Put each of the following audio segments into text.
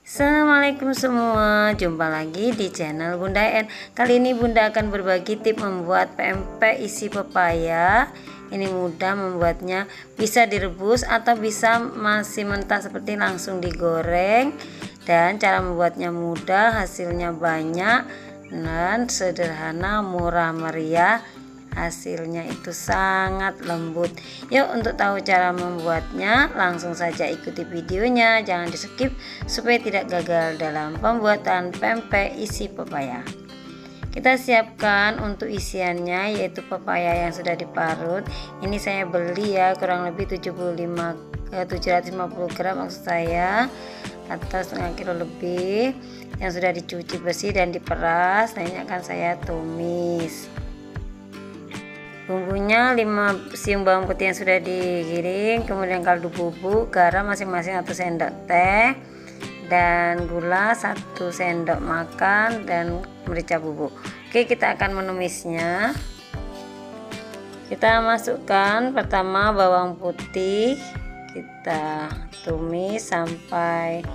Assalamualaikum semua, jumpa lagi di channel Bunda En. Kali ini Bunda akan berbagi tip membuat pempek isi pepaya. Ini mudah membuatnya, bisa direbus atau bisa masih mentah seperti langsung digoreng. Dan cara membuatnya mudah, hasilnya banyak dan sederhana, murah meriah. Hasilnya itu sangat lembut. Yuk, untuk tahu cara membuatnya langsung saja ikuti videonya, jangan di skip supaya tidak gagal dalam pembuatan pempek isi pepaya. Kita siapkan untuk isiannya, yaitu pepaya yang sudah diparut. Ini saya beli ya, kurang lebih 750 gram maksud saya, atau setengah kilo lebih, yang sudah dicuci bersih dan diperas. Nah, ini akan saya tumis. Bumbunya 5 siung bawang putih yang sudah digiling, kemudian kaldu bubuk, garam masing-masing 1 sendok teh, dan gula 1 sendok makan, dan merica bubuk. Oke, kita akan menumisnya. Kita masukkan pertama bawang putih, kita tumis sampai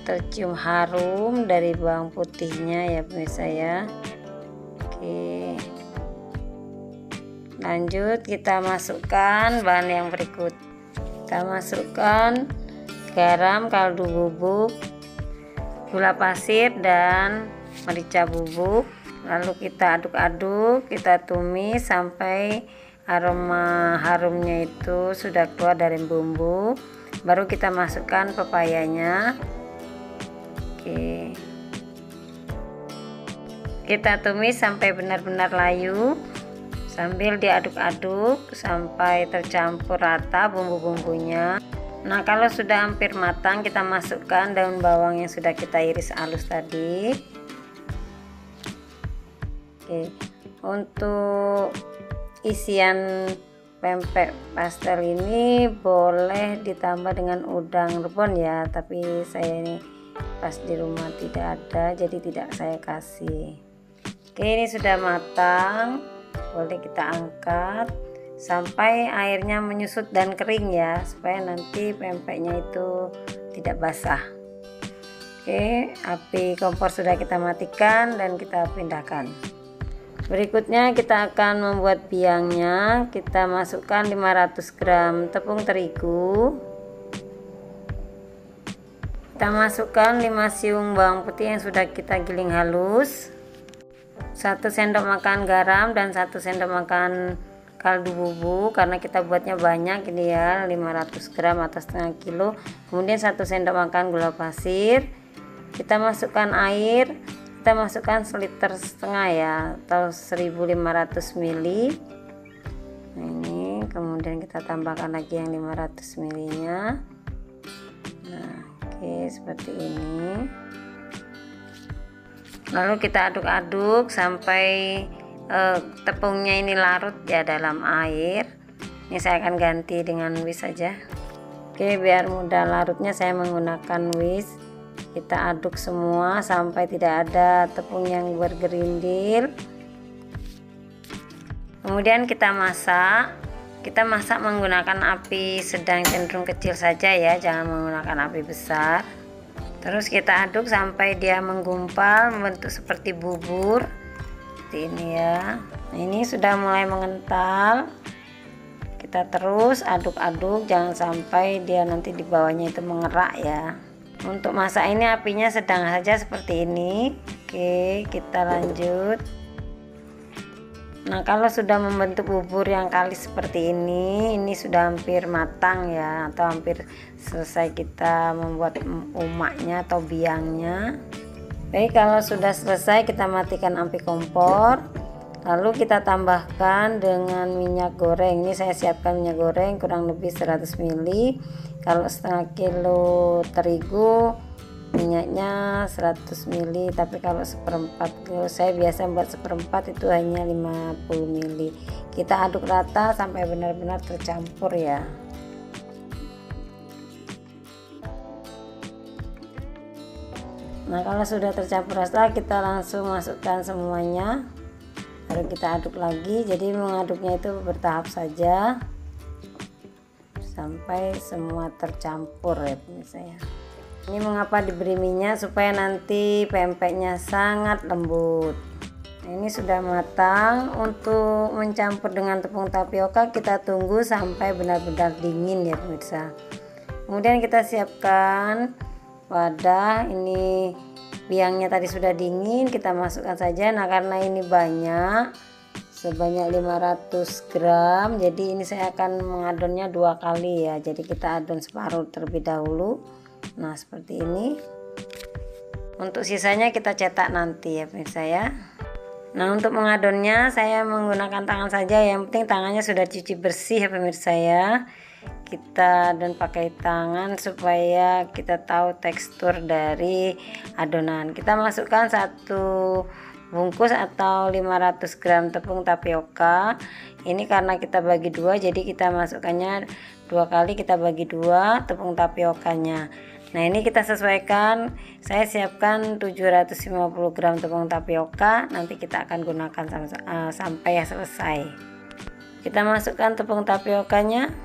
tercium harum dari bawang putihnya ya pemirsa ya. Oke, lanjut kita masukkan bahan yang berikut. Kita masukkan garam, kaldu bubuk, gula pasir, dan merica bubuk. Lalu kita aduk-aduk, kita tumis sampai aroma harumnya itu sudah keluar dari bumbu. Baru kita masukkan pepayanya. Oke, kita tumis sampai benar-benar layu sambil diaduk-aduk sampai tercampur rata bumbu-bumbunya. Nah, kalau sudah hampir matang, kita masukkan daun bawang yang sudah kita iris halus tadi. Oke, untuk isian pempek pastel ini boleh ditambah dengan udang rebon ya, tapi saya ini pas di rumah tidak ada, jadi tidak saya kasih. Oke, ini sudah matang. Boleh kita angkat sampai airnya menyusut dan kering ya, supaya nanti pempeknya itu tidak basah. Oke, api kompor sudah kita matikan dan kita pindahkan. Berikutnya kita akan membuat biangnya. Kita masukkan 500 gram tepung terigu. Kita masukkan 5 siung bawang putih yang sudah kita giling halus, 1 sendok makan garam, dan 1 sendok makan kaldu bubuk, karena kita buatnya banyak ini ya, 500 gram atau setengah kilo. Kemudian 1 sendok makan gula pasir. Kita masukkan air, kita masukkan 1,5 liter ya, atau 1500 ml. Nah, ini kemudian kita tambahkan lagi yang 500 ml nya. Nah, oke, seperti ini. Lalu kita aduk-aduk sampai tepungnya ini larut ya dalam air. Ini saya akan ganti dengan whisk saja. Oke, biar mudah larutnya saya menggunakan whisk. Kita aduk semua sampai tidak ada tepung yang bergerindil. Kemudian kita masak. Kita masak menggunakan api sedang cenderung kecil saja ya, jangan menggunakan api besar. Terus kita aduk sampai dia menggumpal, membentuk seperti bubur seperti ini ya. Nah, ini sudah mulai mengental. Kita terus aduk-aduk, jangan sampai dia nanti di bawahnya itu mengerak ya. Untuk masak ini apinya sedang saja seperti ini. Oke, kita lanjut. Nah, kalau sudah membentuk bubur yang kalis seperti ini sudah hampir matang ya, atau hampir selesai kita membuat umaknya atau biangnya. Baik, kalau sudah selesai kita matikan api kompor. Lalu kita tambahkan dengan minyak goreng. Ini saya siapkan minyak goreng kurang lebih 100 ml. Kalau setengah kilo terigu minyaknya 100 ml, tapi kalau seperempat kilo, saya biasa buat seperempat itu hanya 50 ml. Kita aduk rata sampai benar-benar tercampur ya. Nah, kalau sudah tercampur rata, kita langsung masukkan semuanya, baru kita aduk lagi. Jadi mengaduknya itu bertahap saja sampai semua tercampur ya pemirsa ya. Ini mengapa diberi minyak, supaya nanti pempeknya sangat lembut. Ini sudah matang. Untuk mencampur dengan tepung tapioka kita tunggu sampai benar-benar dingin ya pemirsa. Kemudian kita siapkan wadah. Ini biangnya tadi sudah dingin, kita masukkan saja. Nah karena ini banyak, sebanyak 500 gram, jadi ini saya akan mengadonnya 2 kali ya. Jadi kita adon separuh terlebih dahulu. Nah seperti ini. Untuk sisanya kita cetak nanti ya pemirsa ya. Nah untuk mengadonnya saya menggunakan tangan saja, yang penting tangannya sudah cuci bersih ya pemirsa ya. Kita adon pakai tangan supaya kita tahu tekstur dari adonan. Kita masukkan 1 bungkus atau 500 gram tepung tapioka. Ini karena kita bagi 2, jadi kita masukkannya 2 kali, kita bagi 2 tepung tapiokanya. Nah ini kita sesuaikan, saya siapkan 750 gram tepung tapioka, nanti kita akan gunakan sampai selesai. Kita masukkan tepung tapiokanya,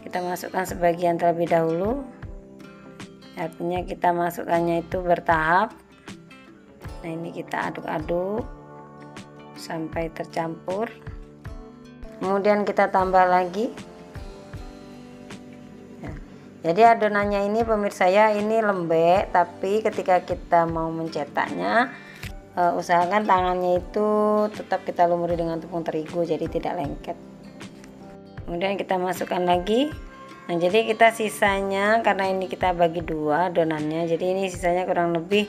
kita masukkan sebagian terlebih dahulu, artinya kita masukkannya itu bertahap. Nah ini kita aduk-aduk sampai tercampur, kemudian kita tambah lagi. Jadi adonannya ini pemirsa ya, ini lembek, tapi ketika kita mau mencetaknya usahakan tangannya itu tetap kita lumuri dengan tepung terigu, jadi tidak lengket. Kemudian kita masukkan lagi. Nah jadi kita sisanya, karena ini kita bagi 2 adonannya, jadi ini sisanya kurang lebih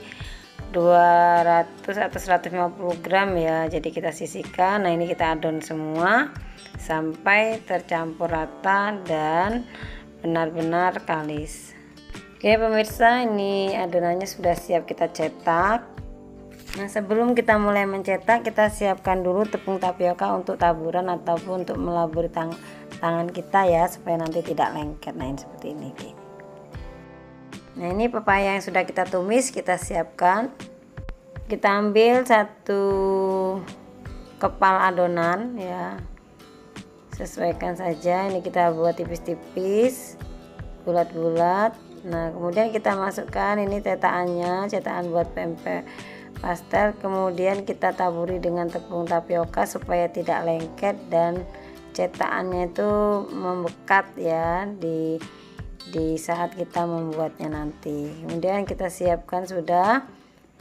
200 atau 150 gram ya. Jadi kita sisihkan. Nah ini kita adon semua sampai tercampur rata dan benar-benar kalis. Oke pemirsa, ini adonannya sudah siap kita cetak. Nah sebelum kita mulai mencetak, kita siapkan dulu tepung tapioka untuk taburan ataupun untuk melaburi tangan kita ya, supaya nanti tidak lengket. Nah ini seperti ini. Nah ini pepaya yang sudah kita tumis, kita siapkan. Kita ambil 1 kepal adonan ya, sesuaikan saja. Ini kita buat tipis-tipis, bulat-bulat. Nah kemudian kita masukkan ini cetakannya, cetakan buat pempek pastel. Kemudian kita taburi dengan tepung tapioka supaya tidak lengket dan cetakannya itu membekat ya di saat kita membuatnya nanti. Kemudian kita siapkan sudah,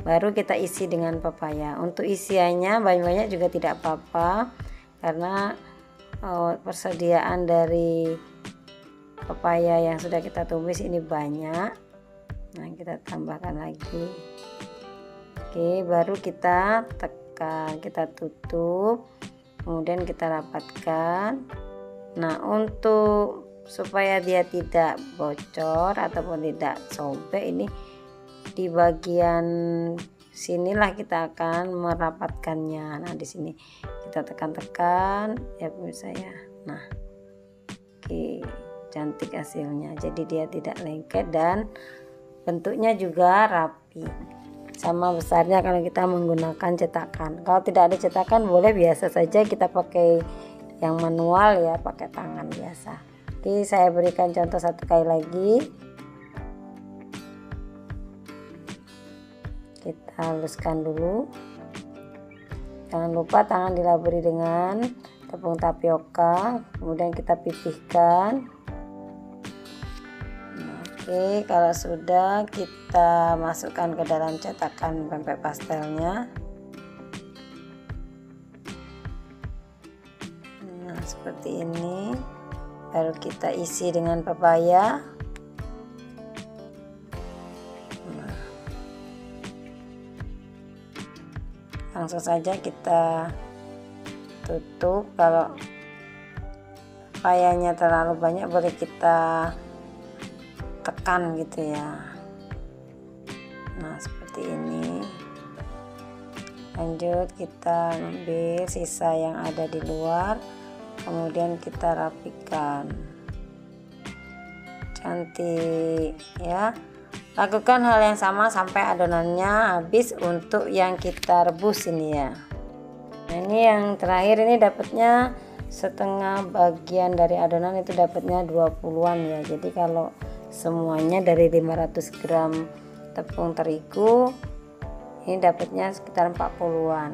baru kita isi dengan pepaya. Untuk isiannya banyak-banyak juga tidak apa-apa, karena persediaan dari pepaya yang sudah kita tumis ini banyak. Nah kita tambahkan lagi. Oke, baru kita tekan, kita tutup, kemudian kita rapatkan. Nah untuk supaya dia tidak bocor ataupun tidak sobek, ini di bagian sinilah kita akan merapatkannya. Nah di sini kita tekan-tekan ya pemirsa ya. Nah oke, cantik hasilnya, jadi dia tidak lengket dan bentuknya juga rapi, sama besarnya kalau kita menggunakan cetakan. Kalau tidak ada cetakan boleh biasa saja kita pakai yang manual ya, pakai tangan biasa. Oke, saya berikan contoh 1 kali lagi. Kita haluskan dulu. Jangan lupa tangan dilaburi dengan tepung tapioka, kemudian kita pipihkan. Oke, kalau sudah kita masukkan ke dalam cetakan pempek pastelnya. Nah seperti ini, baru kita isi dengan pepaya. Langsung saja kita tutup. Kalau pepayanya terlalu banyak boleh kita tekan gitu ya. Nah seperti ini. Lanjut kita ambil sisa yang ada di luar, kemudian kita rapikan. Cantik ya. Lakukan hal yang sama sampai adonannya habis untuk yang kita rebus ini ya. Nah ini yang terakhir, ini dapatnya setengah bagian dari adonan itu dapatnya 20-an ya. Jadi kalau semuanya dari 500 gram tepung terigu ini dapatnya sekitar 40-an.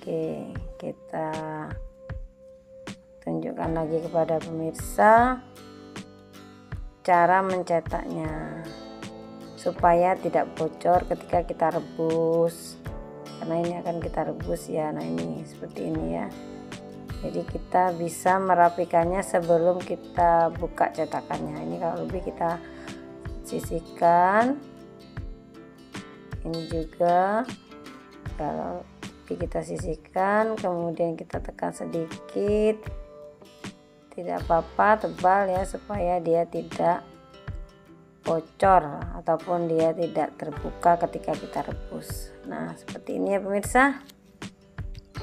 Oke, kita tunjukkan lagi kepada pemirsa cara mencetaknya supaya tidak bocor ketika kita rebus, karena ini akan kita rebus ya. Nah ini seperti ini ya, jadi kita bisa merapikannya sebelum kita buka cetakannya. Ini kalau lebih kita sisihkan, ini juga kalau lebih kita sisihkan, kemudian kita tekan sedikit, tidak apa-apa tebal ya, supaya dia tidak bocor ataupun dia tidak terbuka ketika kita rebus. Nah seperti ini ya pemirsa.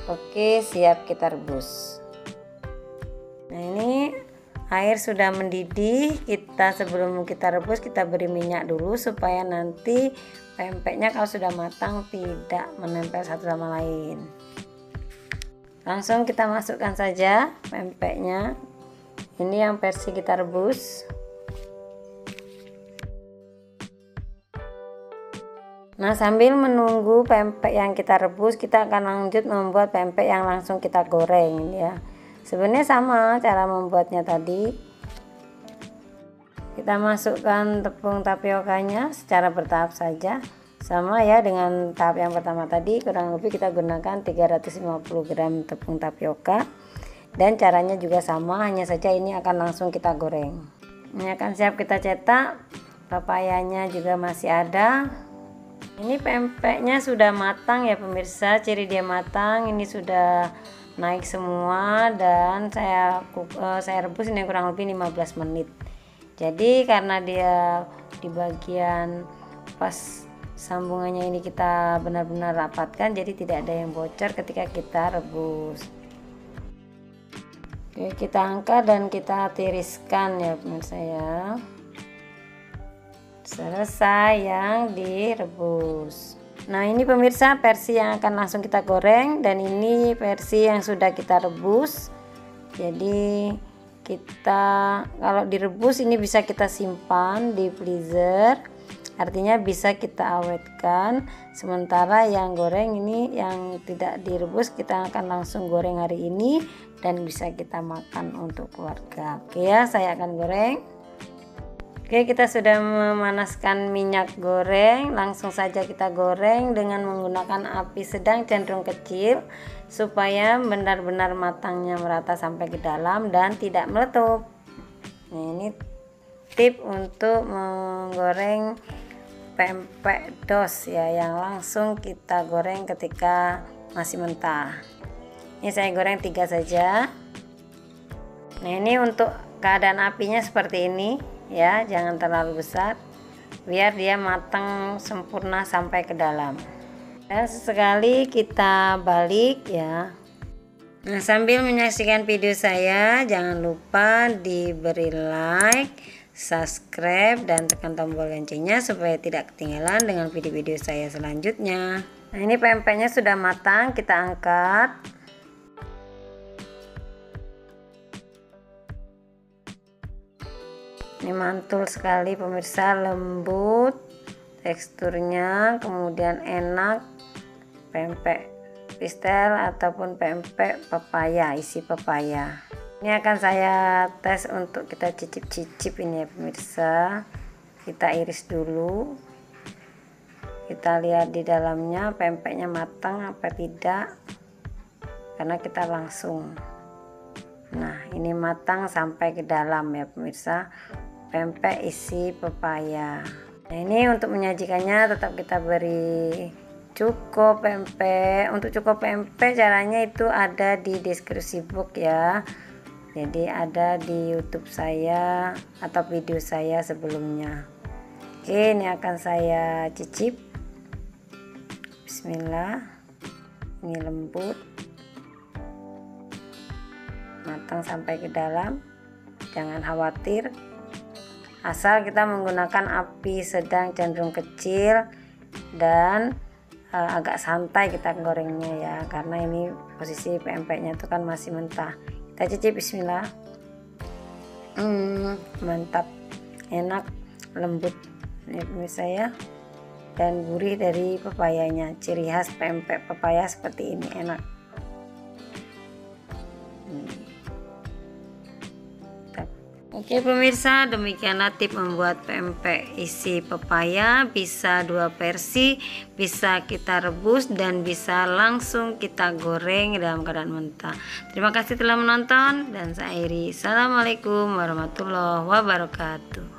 Oke, siap kita rebus. Nah ini air sudah mendidih. Kita sebelum kita rebus kita beri minyak dulu supaya nanti pempeknya kalau sudah matang tidak menempel satu sama lain. Langsung kita masukkan saja pempeknya. Ini yang versi kita rebus. Nah sambil menunggu pempek yang kita rebus, kita akan lanjut membuat pempek yang langsung kita goreng ya. Sebenarnya sama cara membuatnya tadi. Kita masukkan tepung tapiokanya secara bertahap saja, sama ya dengan tahap yang pertama tadi. Kurang lebih kita gunakan 350 gram tepung tapioka, dan caranya juga sama, hanya saja ini akan langsung kita goreng. Ini akan siap kita cetak. Papayanya juga masih ada. Ini pempeknya sudah matang ya pemirsa, ciri dia matang ini sudah naik semua, dan saya rebus ini kurang lebih 15 menit. Jadi karena dia di bagian pas sambungannya ini kita benar-benar rapatkan, jadi tidak ada yang bocor ketika kita rebus. Oke, kita angkat dan kita tiriskan ya pemirsa ya. Selesai yang direbus. Nah ini pemirsa versi yang akan langsung kita goreng, dan ini versi yang sudah kita rebus. Jadi kita kalau direbus ini bisa kita simpan di freezer, artinya bisa kita awetkan. Sementara yang goreng ini yang tidak direbus kita akan langsung goreng hari ini dan bisa kita makan untuk keluarga. Oke ya, saya akan goreng. Oke, kita sudah memanaskan minyak goreng. Langsung saja kita goreng dengan menggunakan api sedang cenderung kecil supaya benar-benar matangnya merata sampai ke dalam dan tidak meletup. Nah, ini tip untuk menggoreng pempek dos ya, yang langsung kita goreng ketika masih mentah. Ini saya goreng 3 saja. Nah, ini untuk keadaan apinya seperti ini ya, jangan terlalu besar biar dia matang sempurna sampai ke dalam. Dan sesekali kita balik ya. Nah sambil menyaksikan video saya, jangan lupa diberi like, subscribe, dan tekan tombol loncengnya supaya tidak ketinggalan dengan video-video saya selanjutnya. Nah ini pempeknya sudah matang, kita angkat. Ini mantul sekali pemirsa, lembut teksturnya, kemudian enak. Pempek pistel ataupun pempek pepaya, isi pepaya. Ini akan saya tes untuk kita cicip-cicip ini ya pemirsa. Kita iris dulu, kita lihat di dalamnya pempeknya matang apa tidak, karena kita langsung. Nah ini matang sampai ke dalam ya pemirsa, pempek isi pepaya. Nah ini untuk menyajikannya tetap kita beri cuko pempek. Untuk cuko pempek caranya itu ada di deskripsi box ya, jadi ada di YouTube saya atau video saya sebelumnya. Oke, ini akan saya cicip. Bismillah. Ini lembut, matang sampai ke dalam, jangan khawatir, asal kita menggunakan api sedang cenderung kecil dan agak santai kita gorengnya ya, karena ini posisi pempeknya itu kan masih mentah. Kita cicip, bismillah. Mantap. enak, lembut ini pemirsa ya, dan gurih dari pepayanya. Ciri khas pempek pepaya seperti ini, enak. Oke pemirsa, demikianlah tip membuat pempek isi pepaya. Bisa dua versi, bisa kita rebus dan bisa langsung kita goreng dalam keadaan mentah. Terima kasih telah menonton dan saya akhiri. Assalamualaikum warahmatullahi wabarakatuh.